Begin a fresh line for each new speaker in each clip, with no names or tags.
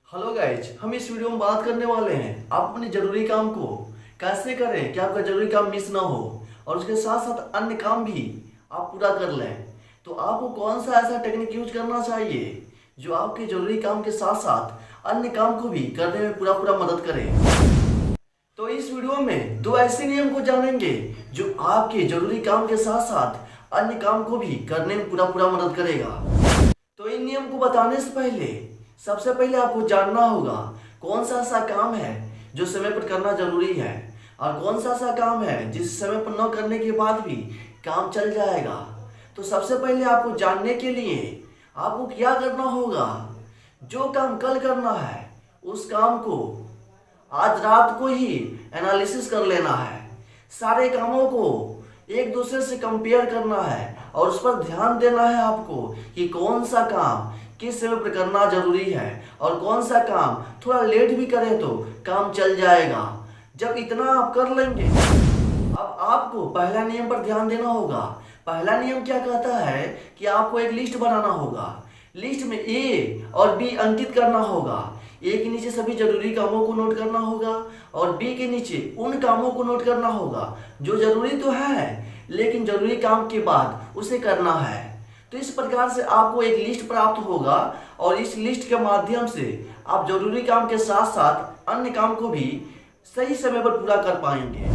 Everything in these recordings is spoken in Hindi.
हेलो गाइज, हम इस वीडियो में बात करने वाले हैं आप अपने जरूरी काम को कैसे करें कि आपका जरूरी काम मिस ना हो और उसके साथ साथ अन्य काम भी आप पूरा कर लें। तो आपको कौन सा ऐसा टेक्निक यूज करना चाहिए जो आपके जरूरी काम के साथ साथ अन्य काम को भी करने में पूरा पूरा मदद करे। तो इस वीडियो में दो ऐसे नियम को जानेंगे जो आपके जरूरी काम के साथ साथ अन्य काम को भी करने में पूरा पूरा मदद करेगा। तो इन नियम को बताने से पहले सबसे पहले आपको जानना होगा कौन सा ऐसा काम है जो समय पर करना जरूरी है और कौन सा ऐसा काम है जिस समय पर न करने के बाद भी काम चल जाएगा। तो सबसे पहले आपको जानने के लिए आपको क्या करना होगा, जो काम कल करना है उस काम को आज रात को ही एनालिसिस कर लेना है। सारे कामों को एक दूसरे से कंपेयर करना है और उस पर ध्यान देना है आपको कि कौन सा काम किस समय पर करना जरूरी है और कौन सा काम थोड़ा लेट भी करें तो काम चल जाएगा। जब इतना आप कर लेंगे, अब आपको पहला नियम पर ध्यान देना होगा। पहला नियम क्या कहता है कि आपको एक लिस्ट बनाना होगा। लिस्ट में ए और बी अंकित करना होगा। ए के नीचे सभी जरूरी कामों को नोट करना होगा और बी के नीचे उन कामों को नोट करना होगा जो जरूरी तो है लेकिन जरूरी काम के बाद उसे करना है। तो इस प्रकार से आपको एक लिस्ट प्राप्त होगा और इस लिस्ट के माध्यम से आप जरूरी काम के साथ साथ अन्य काम को भी सही समय पर पूरा कर पाएंगे।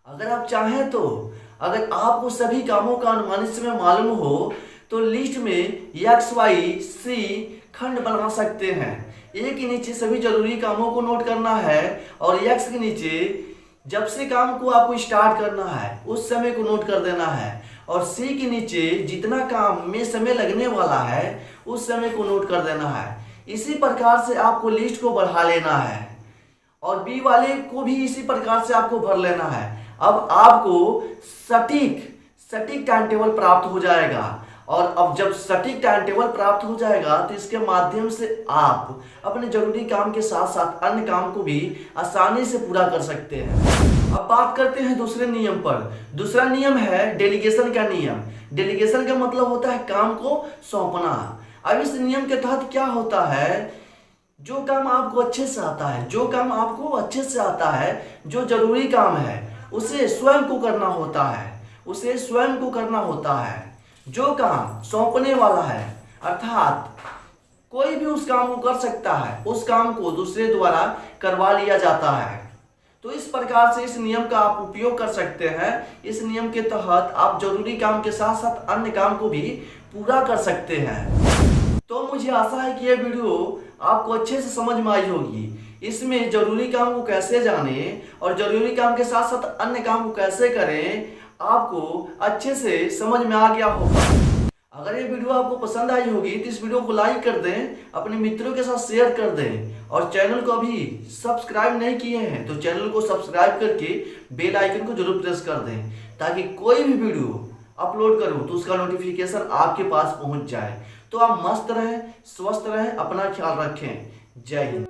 अगर आप चाहें तो अगर आपको सभी कामों का अनुमानित समय मालूम हो तो लिस्ट में एक्स वाई सी खंड बना सकते हैं। ए के नीचे सभी जरूरी कामों को नोट करना है और एक्स के नीचे जब से काम को आपको स्टार्ट करना है उस समय को नोट कर देना है और सी के नीचे जितना काम में समय लगने वाला है उस समय को नोट कर देना है। इसी प्रकार से आपको लिस्ट को बढ़ा लेना है और बी वाले को भी इसी प्रकार से आपको भर लेना है। अब आपको सटीक टाइम टेबल प्राप्त हो जाएगा और अब जब सटीक टाइम टेबल प्राप्त हो जाएगा तो इसके माध्यम से आप अपने जरूरी काम के साथ साथ अन्य काम को भी आसानी से पूरा कर सकते हैं। अब बात करते हैं दूसरे नियम पर। दूसरा नियम है डेलीगेशन का नियम। डेलीगेशन का मतलब होता है काम को सौंपना। अब इस नियम के तहत क्या होता है, जो काम आपको अच्छे से आता है, जो जरूरी काम है उसे स्वयं को करना होता है। जो काम सौंपने वाला है अर्थात कोई भी उस काम को कर सकता है, उस काम को दूसरे द्वारा करवा लिया जाता है। तो इस प्रकार से इस नियम का आप उपयोग कर सकते हैं। इस नियम के तहत आप जरूरी काम के साथ साथ अन्य काम को भी पूरा कर सकते हैं। तो मुझे आशा है कि यह वीडियो आपको अच्छे से समझ में आई होगी। इसमें जरूरी काम को कैसे जाने और जरूरी काम के साथ साथ अन्य काम को कैसे करें आपको अच्छे से समझ में आ गया होगा। अगर ये वीडियो आपको पसंद आई होगी तो इस वीडियो को लाइक कर दें, अपने मित्रों के साथ शेयर कर दें और चैनल को अभी सब्सक्राइब नहीं किए हैं तो चैनल को सब्सक्राइब करके बेल आइकन को जरूर प्रेस कर दें ताकि कोई भी वीडियो अपलोड करूं तो उसका नोटिफिकेशन आपके पास पहुंच जाए। तो आप मस्त रहें, स्वस्थ रहें, अपना ख्याल रखें। जय हिंद।